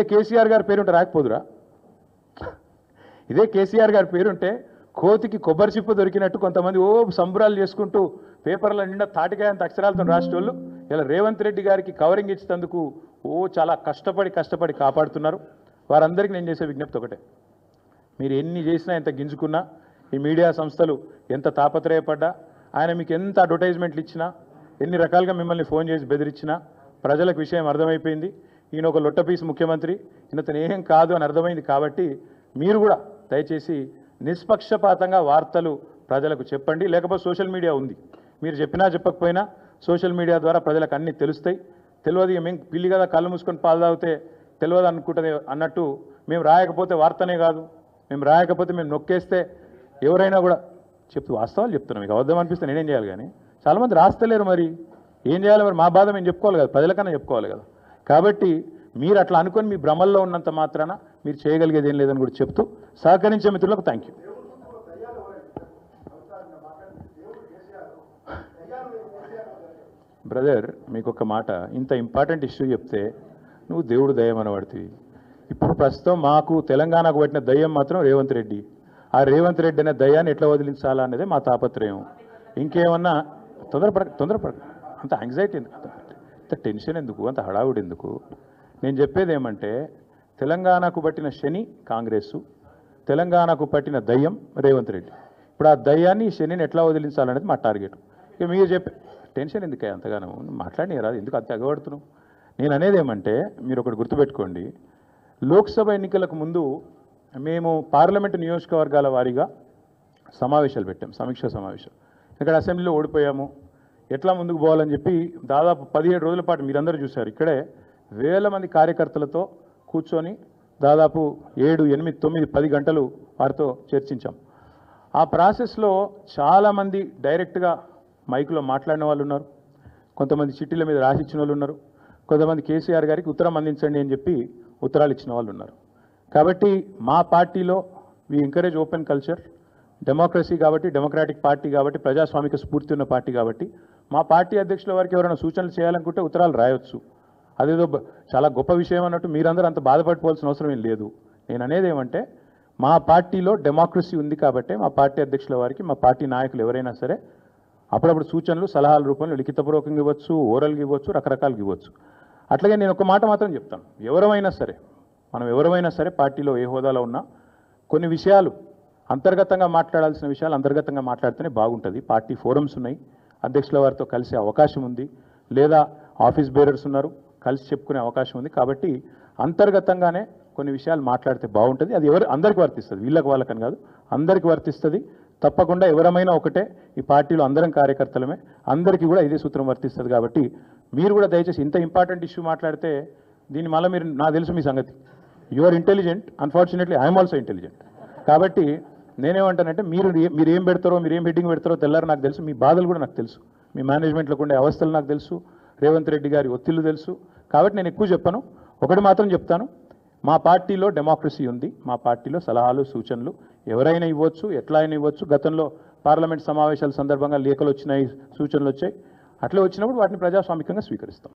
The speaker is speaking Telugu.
కేసీఆర్ గారి పేరుంటే రాకపోదురా? ఇదే కేసీఆర్ గారి పేరుంటే కోతికి కొబ్బరి చిప్ప దొరికినట్టు కొంతమంది సంబరాలు చేసుకుంటూ పేపర్ల నిండా తాటికాయంత అక్షరాలతో రాసేటోళ్ళు ఇలా రేవంత్ రెడ్డి గారికి కవరింగ్ ఇచ్చేందుకు చాలా కష్టపడి కాపాడుతున్నారు. వారందరికీ నేను చేసే విజ్ఞప్తి ఒకటే, మీరు ఎన్ని చేసినా ఎంత గింజుకున్నా, ఈ మీడియా సంస్థలు ఎంత తాపత్రయపడ్డా, ఆయన మీకు ఎంత అడ్వర్టైజ్మెంట్లు ఇచ్చినా, ఎన్ని రకాలుగా మిమ్మల్ని ఫోన్ చేసి బెదిరించినా ప్రజలకు విషయం అర్థమైపోయింది. ఈయన ఒక లొట్టపీసు ముఖ్యమంత్రి, ఈయనతను ఏం కాదు అని అర్థమైంది. కాబట్టి మీరు కూడా దయచేసి నిష్పక్షపాతంగా వార్తలు ప్రజలకు చెప్పండి. లేకపోతే సోషల్ మీడియా ఉంది, మీరు చెప్పినా చెప్పకపోయినా సోషల్ మీడియా ద్వారా ప్రజలకు అన్నీ తెలుస్తాయి. తెలియదు మేము పిల్లి కదా కళ్ళు మూసుకొని పాలు తాగితే తెలియదు అనుకుంటుంది అన్నట్టు, మేము రాయకపోతే వార్తనే కాదు, మేము రాయకపోతే మేము నొక్కేస్తే ఎవరైనా కూడా వాస్తవాలు చెప్తున్నాం. మీకు అబద్ధం అనిపిస్తే నేనేం చేయాలి? కానీ చాలామంది రాస్తలేరు, మరి ఏం చేయాలి? మరి మా బాధ మేము చెప్పుకోవాలి కదా, ప్రజలకన్నా చెప్పుకోవాలి కదా. కాబట్టి మీరు అట్లా అనుకొని మీ భ్రమల్లో ఉన్నంత మాత్రాన మీరు చేయగలిగేది ఏం లేదని కూడా చెప్తూ సహకరించే మిత్రులకు థ్యాంక్ యూ. బ్రదర్, మీకు ఒక మాట, ఇంత ఇంపార్టెంట్ ఇష్యూ చెప్తే నువ్వు దేవుడు దయ్యం అనబడుతుంది. ఇప్పుడు ప్రస్తుతం మాకు తెలంగాణకు పట్టిన దయ్యం మాత్రం రేవంత్ రెడ్డి. ఆ రేవంత్ రెడ్డి అనే దయ్యాన్ని ఎట్లా వదిలించాలా అనేది మా తాపత్రయం. ఇంకేమన్నా తొందరపడ అంత యాంగ్జైటీ ఎందుకు, అంత టెన్షన్ ఎందుకు, అంత హడావుడి ఎందుకు? నేను చెప్పేది ఏమంటే, తెలంగాణకు పట్టిన శని కాంగ్రెస్, తెలంగాణకు పట్టిన దయ్యం రేవంత్ రెడ్డి. ఇప్పుడు ఆ దయ్యాన్ని శనిని ఎట్లా వదిలించాలనేది మా టార్గెట్. ఇక మీరు చెప్పే టెన్షన్ ఎందుకే అంతగానో మాట్లాడి రాదు, ఎందుకు అంత ఎగబడుతున్నావు? నేను అనేది ఏమంటే, మీరు ఒకటి గుర్తుపెట్టుకోండి, లోక్సభ ఎన్నికలకు ముందు మేము పార్లమెంటు నియోజకవర్గాల వారీగా సమావేశాలు పెట్టాం, సమీక్షా సమావేశం. ఇక్కడ అసెంబ్లీలో ఓడిపోయాము, ఎట్లా ముందుకు పోవాలని చెప్పి దాదాపు 17 రోజుల పాటు మీరందరూ చూశారు. ఇక్కడే వేల మంది కార్యకర్తలతో కూర్చొని దాదాపు 7, 8, 9, 10 గంటలు వారితో చర్చించాం. ఆ ప్రాసెస్లో చాలామంది డైరెక్ట్గా మైకులో మాట్లాడిన వాళ్ళు ఉన్నారు, కొంతమంది చిట్టీల మీద రాసిచ్చిన వాళ్ళు ఉన్నారు, కొంతమంది కేసీఆర్ గారికి ఉత్తరం అందించండి అని చెప్పి ఉత్తరాలు ఇచ్చిన వాళ్ళు ఉన్నారు. కాబట్టి మా పార్టీలో we encourage open culture, democracy కాబట్టి, డెమోక్రాటిక్ పార్టీ కాబట్టి, ప్రజాస్వామిక స్ఫూర్తి ఉన్న పార్టీ కాబట్టి, మా పార్టీ అధ్యక్షుల వారికి ఎవరైనా సూచనలు చేయాలనుకుంటే ఉత్తరాలు రాయొచ్చు. అదేదో చాలా గొప్ప విషయం అన్నట్టు మీరందరూ అంత బాధపడిపోవాల్సిన అవసరం ఏం లేదు. నేను అనేది ఏమంటే, మా పార్టీలో డెమోక్రసీ ఉంది కాబట్టి మా పార్టీ అధ్యక్షుల వారికి, మా పార్టీ నాయకులు ఎవరైనా సరే అప్పుడప్పుడు సూచనలు సలహాల రూపంలో లిఖితపూర్వకంగా ఇవ్వచ్చు, ఓరల్గా ఇవ్వచ్చు, రకరకాలుగా ఇవ్వచ్చు. అట్లాగే నేను ఒక మాట మాత్రం చెప్తాను, మనం ఎవరైనా సరే పార్టీలో ఏ హోదాలో ఉన్నా కొన్ని విషయాలు అంతర్గతంగా మాట్లాడాల్సిన విషయాలు అంతర్గతంగా మాట్లాడితేనే బాగుంటుంది. పార్టీ ఫోరమ్స్ ఉన్నాయి, అధ్యక్షుల వారితో కలిసే అవకాశం ఉంది, లేదా ఆఫీస్ బేరర్స్ ఉన్నారు, కలిసి చెప్పుకునే అవకాశం ఉంది. కాబట్టి అంతర్గతంగానే కొన్ని విషయాలు మాట్లాడితే బాగుంటుంది. అది అందరికీ వర్తిస్తుంది, వీళ్ళకి వాళ్ళకని కాదు, అందరికీ వర్తిస్తుంది. తప్పకుండా ఎవరమైనా ఒకటే, ఈ పార్టీలో అందరం కార్యకర్తలమే, అందరికీ కూడా ఇదే సూత్రం వర్తిస్తుంది. కాబట్టి మీరు కూడా దయచేసి ఇంత ఇంపార్టెంట్ ఇష్యూ మాట్లాడితే దీని మళ్ళీ మీరు, నాకు తెలుసు మీ సంగతి, you are intelligent, unfortunately I'm also intelligent. కాబట్టి నేనేమంటానంటే, మీరు ఏం పెడతారో, మీరు ఏం హెడ్డింగ్ పెడతారో తెల్లారు నాకు తెలుసు, మీ బాధలు కూడా నాకు తెలుసు, మీ మేనేజ్మెంట్లోకి ఉండే అవస్థలు నాకు తెలుసు, రేవంత్ రెడ్డి గారి ఒత్తిళ్లు తెలుసు. కాబట్టి నేను ఎక్కువ చెప్పను, ఒకటి మాత్రం చెప్తాను, మా పార్టీలో డెమోక్రసీ ఉంది, మా పార్టీలో సలహాలు సూచనలు ఎవరైనా ఇవ్వచ్చు, ఎట్లా అయినా ఇవ్వచ్చు. గతంలో పార్లమెంట్ సమావేశాల సందర్భంగా లేఖలు వచ్చినాయి, సూచనలు వచ్చాయి, అట్లా వచ్చినప్పుడు వాటిని ప్రజాస్వామికంగా స్వీకరిస్తాం.